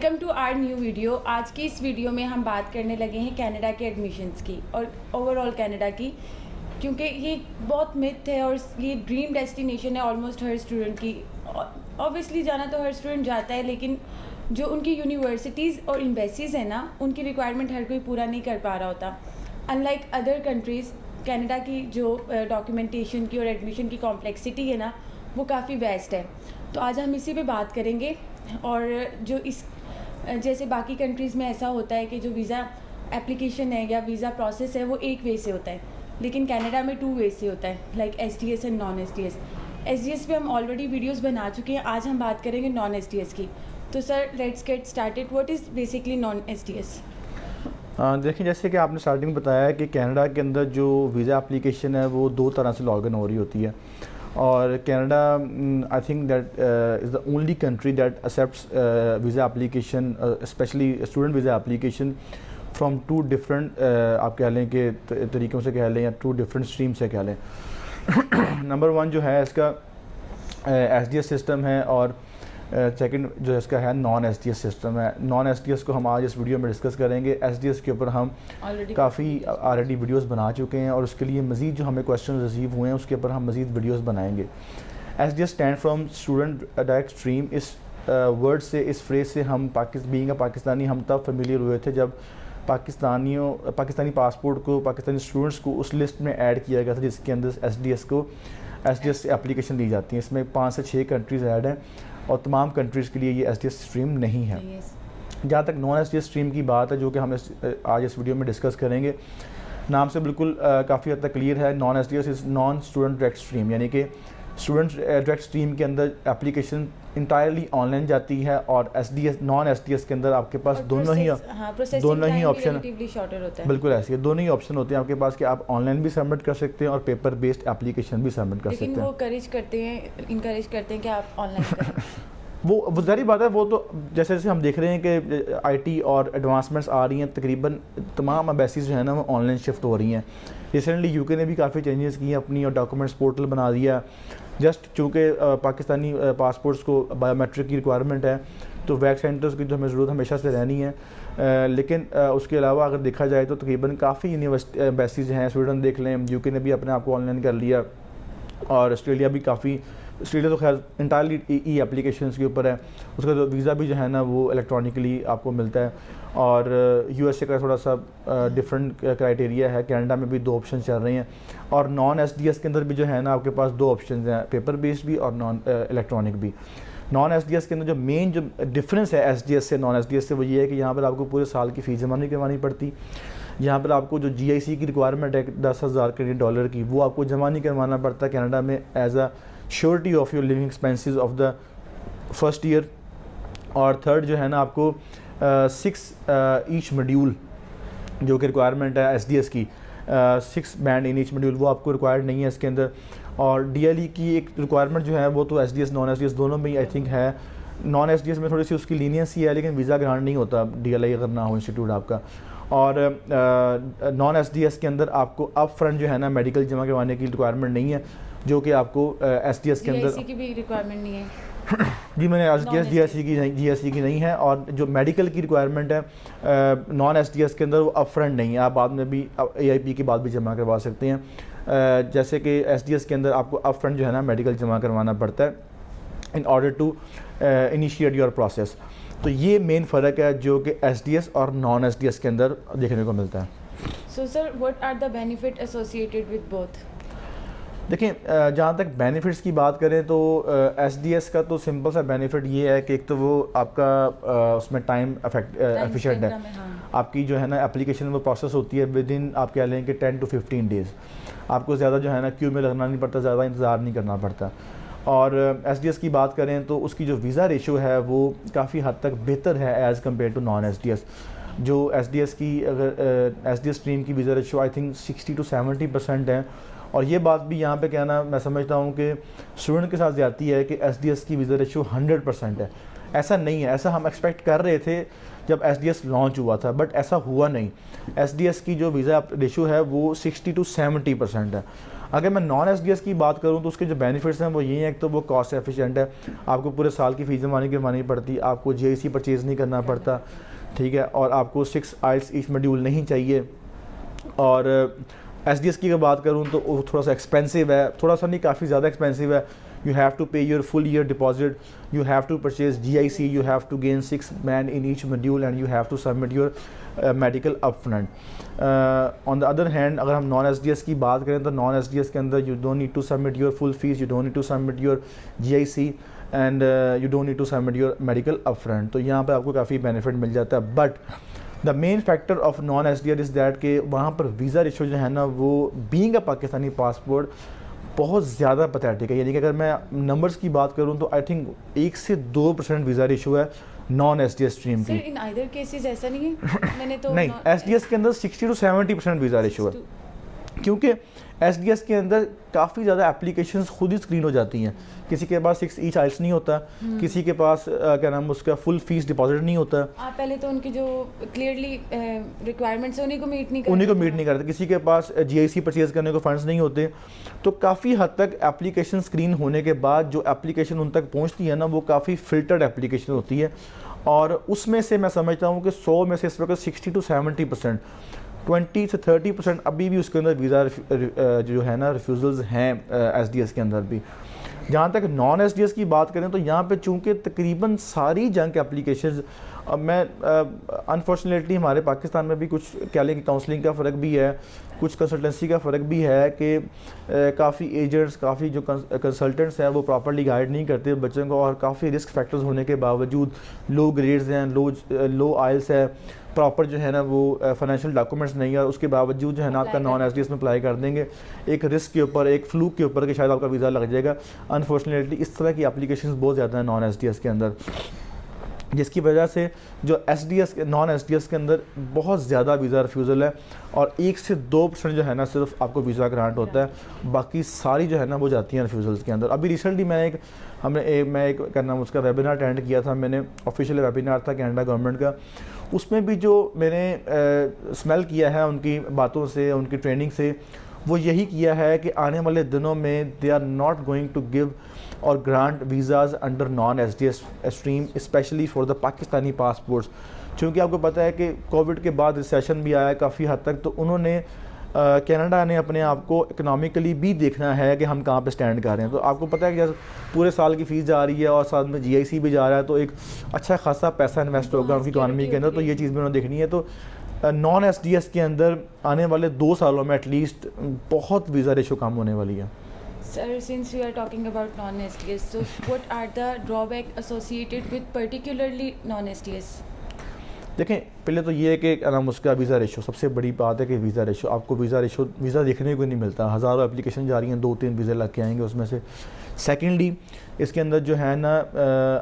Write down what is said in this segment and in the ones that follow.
Welcome to our new video. آج کی اس video میں ہم بات کرنے لگے ہیں کینیڈا کے ایڈمیشنس کی اور اوور آل کینیڈا کی, کیونکہ یہ بہت متھ ہے اور یہ ڈریم ڈیسٹینیشن ہے آلموسٹ ہر اسٹوڈنٹ کی. اوبویسلی جانا تو ہر اسٹوڈنٹ جاتا ہے, لیکن جو ان کی یونیورسٹیز اور ایمبیسیز ہیں نا, ان کی ریکوائرمنٹ ہر کوئی پورا نہیں کر پا رہا ہوتا. In like other countries, Canada کی جو ڈاکیومنٹیشن کی اور ایڈمیشن کی کمپلیکسٹی ہے نا, وہ کافی ویسٹ ہے. تو آج ہم اسی پہ بات کریں گے. اور جو اس جیسے باقی کنٹریز میں ایسا ہوتا ہے کہ جو ویزا اپلیکیشن ہے یا ویزا پروسیس ہے وہ ایک وے سے ہوتا ہے, لیکن کینیڈا میں 2 وے سے ہوتا ہے, like S D S and non S D S. S D S پہ ہم آلریڈی ویڈیوز بنا چکے ہیں, آج ہم بات کریں گے نان ایس ڈی ایس کی. تو sir let's get started. What is basically non S D S? دیکھیں, جیسے کہ آپ نے اسٹارٹنگ بتایا ہے کہ کینیڈا کے اندر جو ویزا اپلیکیشن ہے وہ 2 طرح سے لاگ ان ہو رہی ہوتی ہے, اور Canada I think that is the only country that accepts visa application, especially student visa application from 2 different آپ کہہ لیں کہ طریقوں سے کہہ لیں یا 2 ڈفرینٹ اسٹریم سے کہہ لیں. نمبر 1 جو ہے اس کا ایس ڈی ایس سسٹم ہے, اور سیکنڈ جو اس کا ہے naan S D S system ہے. نان ایس ڈی ایس کو ہم آج اس ویڈیو میں ڈسکس کریں گے. ایس ڈی ایس کے اوپر ہم کافی آلریڈی ویڈیوز بنا چکے ہیں, اور اس کے لیے مزید جو ہمیں کویشچن ریسیو ہوئے ہیں اس کے اوپر ہم مزید ویڈیوز بنائیں گے. S D S stand from student direct stream. اس ورڈ سے, اس فریز سے ہم بینگ اے پاکستانی ہم تب فیملیئر ہوئے تھے جب پاکستانی پاسپورٹ کو, پاکستانی اسٹوڈنٹس کو اس لسٹ میں ایڈ کیا گیا تھا جس کے اندر ایس ڈی ایس اپلیکیشن دی جاتی ہیں. اس میں 5 سے 6 کنٹریز ایڈ ہیں, اور تمام کنٹریز کے لیے یہ ایس ڈی ایس اسٹریم نہیں ہے. جہاں تک naan S D S stream کی بات ہے, جو کہ ہم آج اس ویڈیو میں ڈسکس کریں گے, نام سے بالکل کافی حد تک کلیئر ہے. نان ایس ڈی ایس از نان اسٹوڈنٹ ڈائریکٹ اسٹریم, یعنی کہ اسٹوڈنٹ ڈائریکٹ اسٹریم کے اندر اپلیکیشن انٹائرلی آن لائن جاتی ہے, اور نان ایس ڈی ایس کے اندر آپ کے پاس دونوں ہی آپشن, بالکل ایسے دونوں ہی آپشن ہوتے ہیں آپ کے پاس کہ آپ آن لائن بھی سبمٹ کر سکتے ہیں اور پیپر بیسڈ اپلیکیشن بھی سبمٹ کر سکتے ہیں. لیکن وہ انکریج کرتے ہیں کہ آپ آن لائن کریں. وہ ظاہری بات ہے, وہ تو جیسے جیسے ہم دیکھ رہے ہیں کہ آئی ٹی اور ایڈوانسمنٹس آ رہی ہیں, تقریباً تمام امبیسیز جو ہیں نا وہ آن لائن شفٹ ہو رہی ہیں. ریسنٹلی یو کے نے بھی کافی چینجز کی ہیں اپنی, اور ڈاکومنٹس پورٹل بنا دیا. جسٹ چونکہ پاکستانی پاسپورٹس کو بایو میٹرک کی ریکوائرمنٹ ہے, تو ویک سینٹرز کی تو ہمیں ضرورت ہمیشہ سے رہنی ہے. لیکن اس کے علاوہ اگر دیکھا جائے تو تقریباً کافی یونیورسٹی امبیسیز ہیں. سویڈن دیکھ لیں, یو کے نے بھی اپنے آپ کو آن لائن کر لیا, اور آسٹریلیا بھی کافی, آسٹریلیا تو خیر انٹائرلی ای اپلیکیشنس کے اوپر ہے. اس کا ویزا بھی جو ہے نا وہ الیکٹرانکلی آپ کو ملتا ہے. اور یو ایس اے کا تھوڑا سا ڈفرینٹ کرائٹیریا ہے. کینیڈا میں بھی 2 آپشن چل رہے ہیں, اور نان ایس ڈی ایس کے اندر بھی جو ہے نا آپ کے پاس 2 آپشنز ہیں, پیپر بیسڈ بھی اور نان الیکٹرانک بھی. نان ایس ڈی ایس کے اندر جو مین جو ڈفرینس ہے ایس ڈی ایس سے نان ایس ڈی ایس سے, وہ یہ ہے کہ یہاں پر آپ کو پورے سال کی فیس جمع نہیں کروانی پڑتی. یہاں پر آپ کو جو جی آئی سی کی ریکوائرمنٹ ہے $10,000 کینیڈین ڈالر کی, وہ آپ کو جمع نہیں کروانا پڑتا کینیڈا میں as a surety of your living expenses of the first year. اور تھرڈ جو ہے نا آپ کو 6 ایچ ماڈیول جو کہ ریکوائرمنٹ ہے ایس ڈی ایس کی, 6 بینڈ ان ایچ ماڈیول, وہ آپ کو ریکوائرڈ نہیں ہے اس کے اندر. اور ڈی ایل ای کی ایک ریکوائرمنٹ جو ہے وہ تو S D S naan S D S دونوں میں آئی تھنک ہے. نان ایس ڈی ایس میں تھوڑی سی اس کی لینینسی ہے, لیکن ویزا گرانٹ نہیں ہوتا ڈی ایل ای اگر نہ ہو انسٹیٹیوٹ آپ کا. اور نان ایس ڈی ایس کے اندر آپ کو اپ فرنٹ جو ہے نا میڈیکل جمع کروانے کی ریکوائرمنٹ نہیں ہے, جو کہ آپ کو ایس ڈی ایس کے اندر کی بھی ریکوائرمنٹ نہیں ہے. جی میں نے آج کیا جی ایس سی کی نہیں ہے, اور جو میڈیکل کی ریکوائرمنٹ ہے نان ایس ڈی ایس کے اندر وہ اپ فرنٹ نہیں ہے. آپ بعد میں بھی اے آئی پی کے بعد بھی جمع کروا سکتے ہیں, جیسے کہ ایس ڈی ایس کے اندر آپ کو اپ فرنٹ جو ہے نا میڈیکل جمع کروانا پڑتا ہے in order to initiate your process. تو یہ مین فرق ہے جو کہ ایس ڈی ایس اور نان ایس ڈی ایس کے اندر دیکھنے کو ملتا ہے. So sir what are the benefit associated with both? دیکھیں, جہاں تک بینیفٹس کی بات کریں تو ایس ڈی ایس کا تو سمپل سا بینیفٹ یہ ہے کہ ایک تو وہ آپ کا اس میں ٹائم ایفیشینٹ ہے. آپ کی جو ہے نا اپلیکیشن وہ پروسیس ہوتی ہے ود ان آپ کہہ لیں کہ 10 to 15 days. آپ کو زیادہ جو ہے نا کیو میں لگنا نہیں پڑتا, زیادہ انتظار نہیں کرنا پڑتا. اور ایس ڈی ایس کی بات کریں تو اس کی جو ویزا ریشو ہے وہ کافی حد تک بہتر ہے as compare to non S D S. جو ایس ڈی ایس کی اگر ایس ڈی ایس اسٹریم کی visa ratio I think 60 to 70% ہے. اور یہ بات بھی یہاں پہ کہنا میں سمجھتا ہوں کہ اسٹوڈنٹ کے ساتھ زیادتی ہے کہ ایس ڈی ایس کی ویزا ریشو 100% ہے. ایسا نہیں ہے, ایسا ہم ایکسپیکٹ کر رہے تھے جب ایس ڈی ایس لانچ ہوا تھا, بٹ ایسا ہوا نہیں. ایس ڈی ایس کی جو ویزا ریشو ہے وہ 60 to 70% ہے. اگر میں نان ایس ڈی ایس کی بات کروں تو اس کے جو بینیفٹس ہیں وہ یہ ہیں، ایک تو وہ کاسٹ ایفیشینٹ ہے، آپ کو پورے سال کی فیس جمع نہیں کروانی پڑتی، آپ کو جے ای سی پرچیز نہیں کرنا پڑتا، ٹھیک ہے، اور آپ کو 6 آئلٹس ایچ ماڈیول نہیں چاہیے. اور ایس ڈی ایس کی اگر بات کروں تو وہ تھوڑا سا ایکسپینسو ہے، تھوڑا سا نہیں کافی زیادہ ایکسپینسو ہے. You have to pay your full year deposit, you have to purchase GIC, you have to gain 6 band in each module, and you have to submit your medical upfront. On the other hand, اگر ہم naan S D S کی بات کریں تو naan S D S کے اندر you don't need to submit your full fees, you don't need to submit your GIC, and you don't need to submit your medical upfront. تو یہاں پہ آپ کو کافی بینیفٹ مل جاتا ہے. But the main factor of non S D S is that کہ وہاں پر ویزا ریشو جو ہے نا وہ بینگ اے پاکستانی پاسپورٹ بہت زیادہ پتھیٹک ہے. یعنی کہ اگر میں نمبرز کی بات کروں تو آئی تھنک 1 سے 2% ویزا ریشو ہے naan S D S stream کی. ان آئدر کیسز ایسا نہیں ہے؟ میں نے تو نہیں، ایس ڈی ایس کے اندر 60 to 70% ویزا ریشو ہے، کیونکہ ایس ڈی ایس کے اندر کافی زیادہ اپلیکیشنز خود ہی اسکرین ہو جاتی ہیں. کسی کے پاس 6 ایچ آئلٹس نہیں ہوتا، کسی کے پاس کیا نام اس کا فل فیس ڈپازٹ نہیں ہوتا. آپ پہلے تو ان کی جو کلیئرلی ریکوائرمنٹس ہیں انہیں کو میٹ نہیں کرتے، کسی کے پاس جی آئی سی پرچیز کرنے کو فنڈز نہیں ہوتے. تو کافی حد تک اپلیکیشن اسکرین ہونے کے بعد جو اپلیکیشن ان تک پہنچتی ہے نا وہ کافی فلٹرڈ اپلیکیشن ہوتی ہے، اور اس میں سے میں سمجھتا ہوں کہ 100 میں سے اس وقت 60 to 70%، 20 سے 30% ابھی بھی اس کے اندر ویزا جو ہے نا ریفیوزلز ہیں ایس ڈی ایس کے اندر بھی. جہاں تک نان ایس ڈی ایس کی بات کریں تو یہاں پہ چونکہ تقریباً ساری جنگ اپلیکیشنز، میں انفارچونیٹلی ہمارے پاکستان میں بھی کچھ کہہ لیں کہ کاؤنسلنگ کا فرق بھی ہے، کچھ کنسلٹنسی کا فرق بھی ہے کہ کافی ایجنٹس، کافی جو کنسلٹنٹس ہیں وہ پراپرلی گائیڈ نہیں کرتے بچوں کو، اور کافی رسک فیکٹرز ہونے کے باوجود لو گریڈز ہیں، لو آئلس ہے، پراپر جو ہے نا وہ فائنینشیل ڈاکومنٹس نہیں ہے، اور اس کے باوجود جو ہے نا آپ کا نان ایس ڈی ایس میں اپلائی کر دیں گے ایک رسک کے اوپر، ایک فلوک کے اوپر کہ شاید آپ کا ویزا لگ جائے گا. انفارچونیٹلی اس طرح کی اپلیکیشنز بہت زیادہ ہیں نان ایس ڈی ایس کے اندر، جس کی وجہ سے جو S D S naan S D S کے اندر بہت زیادہ ویزا ریفیوزل ہے، اور 1 سے 2% جو ہے نا صرف آپ کو ویزا گرانٹ ہوتا ہے، باقی ساری جو ہے نا وہ جاتی ہیں ریفیوزلس کے اندر. ابھی ریسنٹلی میں ایک کرنا اس کا ویبینار اٹینڈ کیا تھا، میں نے آفیشیل ویبینار تھا کینیڈا گورنمنٹ کا. اس میں بھی جو میں نے اسمیل کیا ہے ان کی باتوں سے، ان کی ٹریننگ سے، وہ یہی کیا ہے کہ آنے والے دنوں میں they are not going to give or grant visas under non S D S stream especially for the Pakistani passports. چونکہ آپ کو پتہ ہے کہ کووڈ کے بعد ریسیشن بھی آیا ہے کافی حد تک، تو انہوں نے کینیڈا نے اپنے آپ کو اکنامکلی بھی دیکھنا ہے کہ ہم کہاں پہ اسٹینڈ کر رہے ہیں. تو آپ کو پتہ ہے کہ جیسے پورے سال کی فیس جا رہی ہے اور ساتھ میں جی آئی سی بھی جا رہا ہے، تو ایک اچھا خاصا پیسہ انویسٹ ہوگا ان کی اکانومی کے اندر، تو یہ چیز بھی انہوں نے دیکھنی ہے. تو نان ایس ڈی ایس کے اندر آنے والے 2 سالوں میں ایٹ لیسٹ بہت ویزا ریشو کم ہونے والی ہے. Sir, since we are talking about non-STS, so what are the drawbacks associated with particularly non-STS? دیکھیں پہلے تو یہ ہے کہ نام اس کا ویزا ریشو، سب سے بڑی بات ہے کہ ویزا ریشو، آپ کو ویزا دیکھنے کو نہیں ملتا، ہزاروں اپلیکیشن جا رہی ہیں، 2-3 ویزے لگ کے آئیں گے اس میں سے. سیکنڈلی اس کے اندر جو ہے نا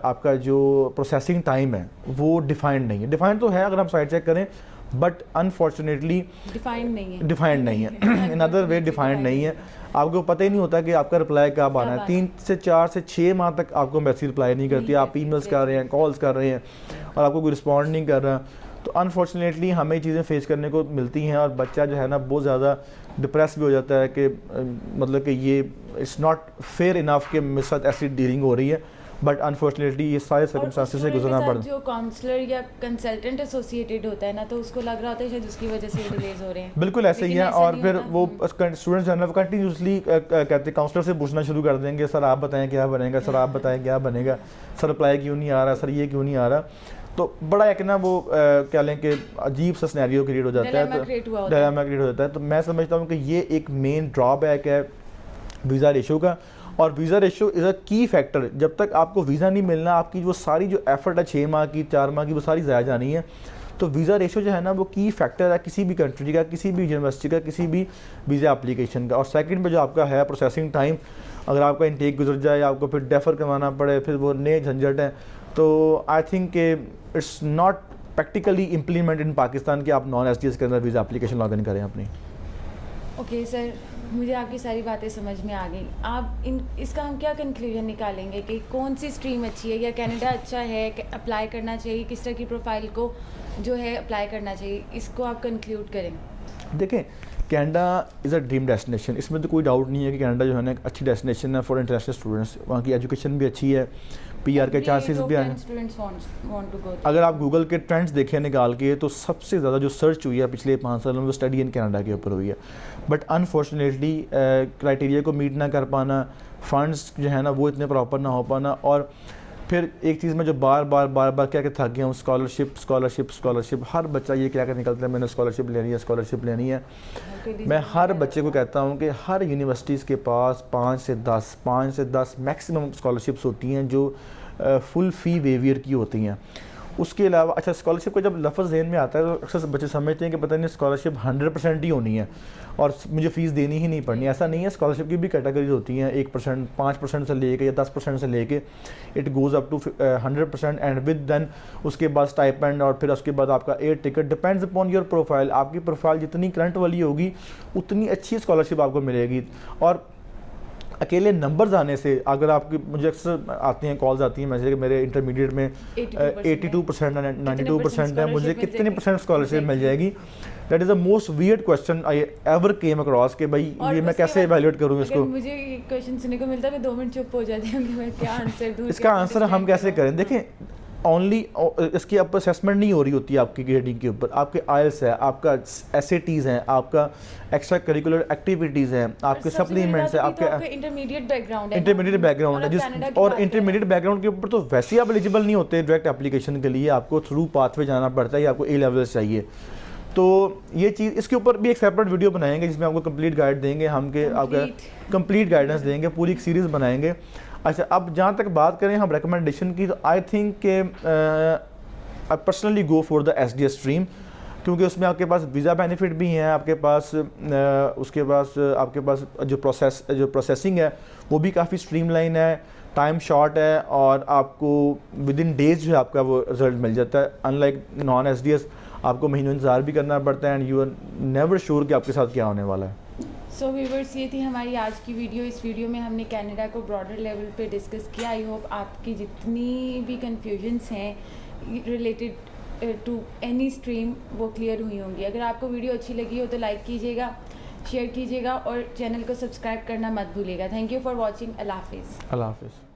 آپ کا جو پروسیسنگ ٹائم ہے وہ ڈیفائنڈ نہیں ہے. ڈیفائنڈ تو ہے اگر ہم سائٹ چیک کریں، بٹ انفارچونیٹلی ڈیفائنڈ نہیں ہے، ان ادر وے ڈیفائنڈ نہیں ہے. آپ کو پتہ ہی نہیں ہوتا کہ آپ کا رپلائی کب آنا ہے. 3 سے 4 سے 6 ماہ تک آپ کو میسیج رپلائی نہیں کرتی، آپ ای میلس کر رہے ہیں، کالز کر رہے ہیں، اور آپ کو کوئی رسپونڈ نہیں کر رہا. تو انفارچونیٹلی ہمیں یہ چیزیں فیس کرنے کو ملتی ہیں، اور بچہ جو ہے نا بہت زیادہ ڈپریس بھی ہو جاتا ہے کہ مطلب کہ یہ اٹس ناٹ فیئر انف کہ میرے ساتھ ایسی ڈیلنگ ہو رہی ہے. بٹ انفارچونیٹلی یہ سارے سرکمسٹانسز سے گزرنا پڑتا ہے. جو کاؤنسلر یا کنسلٹنٹ ایسوسیٹڈ ہوتا ہے نا، تو اس کو لگ رہا ہوتا ہے شاید اس کی وجہ سے ڈیلیز ہو رہے ہیں. بالکل ایسے ہی ہے. اور پھر وہ اسٹوڈنٹس جو ہے نا کنٹینیوسلی کہتے ہیں کاؤنسلر سے پوچھنا شروع کر دیں گے، سر آپ بتائیں کیا بنے گا، سر آپ بتائیں کیا بنے گا، سر اپلائی کیوں نہیں آ رہا، سر یہ کیوں نہیں آ رہا. تو بڑا ایک نا وہ کیا لیں کہ عجیب سا سینیریو کریٹ ہو جاتا ہے، ڈائلاما کریٹ ہو جاتا ہے. تو میں سمجھتا ہوں کہ یہ ایک مین ڈرا بیک ہے ویزا ریشو کا. اور ویزا ریشو از اے کی فیکٹر. جب تک آپ کو ویزا نہیں ملنا، آپ کی وہ ساری جو ایفرٹ ہے 6 ماہ کی 4 ماہ کی وہ ساری ضائع جانی ہے. تو ویزا ریشو جو ہے نا وہ کی فیکٹر ہے کسی بھی کنٹری کا، کسی بھی یونیورسٹی کا، کسی بھی ویزا اپلیکیشن کا. اور سیکنڈ پہ جو آپ کا ہے پروسیسنگ ٹائم، اگر آپ کا انٹیک گزر جائے، آپ کو پھر ڈیفر کروانا پڑے، پھر وہ نئے جھنجھٹ ہیں. تو آئی تھنک کہ it's not practically implement in Pakistan کہ آپ نان ایس ڈی ایس کے اندر ویزا اپلیکیشن لاگ ان کریں اپنی. اوکے سر، مجھے آپ کی ساری باتیں سمجھ میں آ گئیں. آپ اس کا ہم کیا کنکلوژن نکالیں گے کہ کون سی اسٹریم اچھی ہے، یا کینیڈا اچھا ہے کہ اپلائی کرنا چاہیے، کس طرح کی پروفائل کو جو ہے اپلائی کرنا چاہیے، اس کو آپ کنکلیوڈ کریں. دیکھیں Canada is a dream destination. اس میں تو کوئی ڈاؤٹ نہیں ہے کہ کینیڈا جو ہے نا ایک اچھی ڈیسٹینیشن ہے فار انٹرنیشنل اسٹوڈنٹس. وہاں کی ایجوکیشن بھی اچھی ہے, پی آر کے چانسز بھی ہیں. اگر آپ گوگل کے ٹرینڈس دیکھیں نکال کے تو سب سے زیادہ جو سرچ ہوئی ہے پچھلے 5 سالوں میں وہ اسٹڈی ان کینیڈا کے اوپر ہوئی ہے. بٹ انفارچونیٹلی کرائٹیریا کو میٹ نہ کر پانا, فنڈس جو ہے نا وہ اتنے پراپر نہ ہو پانا, اور پھر ایک چیز میں جو بار بار کیا کہ تھک گیا ہوں, اسکالرشپ. ہر بچہ یہ کیا کہ نکلتا ہے میں نے اسکالرشپ لینی ہے. میں ہر بچے کو کہتا ہوں کہ ہر یونیورسٹیز کے پاس 5 سے 10 میکسیمم اسکالرشپس ہوتی ہیں جو فل فی ویویئر کی ہوتی ہیں. اس کے علاوہ اچھا اسکالرشپ کا جب لفظ ذہن میں آتا ہے تو اکثر بچے سمجھتے ہیں کہ پتہ نہیں اسکالرشپ 100% ہی ہونی ہے اور مجھے فیس دینی ہی نہیں پڑنی. ایسا نہیں ہے, اسکالرشپ کی بھی کیٹیگریز ہوتی ہیں, 1%, 5% سے لے کے یا 10% سے لے کے it goes up to 100%, and with then اس کے بعد اسٹائپینڈ, اور پھر اس کے بعد آپ کا air ticket. Depends upon your profile. آپ کی پروفائل جتنی کرنٹ والی ہوگی اتنی اچھی اسکالرشپ آپ کو ملے گی. اور اکیلے نمبرز آنے سے اگر آپ کی, مجھے اکثر آتی ہیں کالز آتی ہیں میسج کہ میرے انٹرمیڈیٹ میں 82% 92% ہے, مجھے کتنے پرسینٹ اسکالرشپ مل جائے گی. That is the most weird question I ever came across کہ بھائی یہ میں کیسے ایویلیویٹ کروں اس کو. مجھے یہ کوسچن سننے کو ملتا ہے میں 2 منٹ چپ ہو جاتی ہوں کہ میں کیا آنسر دوں. اس کا آنسر ہم کیسے کریں؟ دیکھیں اونلی اس کی آپ اسیسمنٹ نہیں ہو رہی ہوتی ہے آپ کی گریڈنگ کے اوپر. آپ کے آئلس ہے, آپ کا ایس اے ٹیز ہیں, آپ کا ایکسٹرا کریکولر ایکٹیویٹیز ہیں, آپ کے سپلیمنٹس ہیں, آپ کے انٹرمیڈیٹ بیک گراؤنڈ ہے, اور انٹرمیڈیٹ بیک گراؤنڈ کے اوپر تو ویسے ہی آپ ایلیجیبل نہیں ہوتے ڈائریکٹ اپلیکیشن کے لیے. آپ کو تھرو پاتھ وے جانا پڑتا ہے, یا آپ کو اے لیولس چاہیے. تو یہ چیز, اس کے اوپر بھی ایک سیپریٹ ویڈیو بنائیں گے جس میں آپ کو کمپلیٹ گائیڈ دیں گے ہم, کہ آپ کا کمپلیٹ گائیڈنس دیں گے, پوری ایک سیریز بنائیں گے. اچھا اب جہاں تک بات کریں ہم ریکمنڈیشن کی, تو آئی تھنک کہ I personally go for the S D S stream, کیونکہ اس میں آپ کے پاس ویزا بینیفٹ بھی ہیں, آپ کے پاس اس کے پاس آپ کے پاس جو پروسیسنگ ہے وہ بھی کافی اسٹریم لائن ہے, ٹائم شارٹ ہے, اور آپ کو ود ان ڈیز جو ہے آپ کا وہ رزلٹ مل جاتا ہے. Unlike non S D S آپ کو مہینوں انتظار بھی کرنا پڑتا ہے, and you are never sure کہ آپ کے ساتھ کیا ہونے والا ہے. سو ویورس یہ تھی ہماری آج کی ویڈیو. اس ویڈیو میں ہم نے کینیڈا کو براڈر لیول پہ ڈسکس کیا. آئی ہوپ آپ کی جتنی بھی کنفیوژنس ہیں ریلیٹڈ ٹو اینی اسٹریم وہ کلیئر ہوئی ہوں گی. اگر آپ کو ویڈیو اچھی لگی ہو تو لائک کیجیے گا, شیئر کیجیے گا, اور چینل کو سبسکرائب کرنا مت بھولیے گا. Thank you for watching. اللہ حافظ. اللہ حافظ.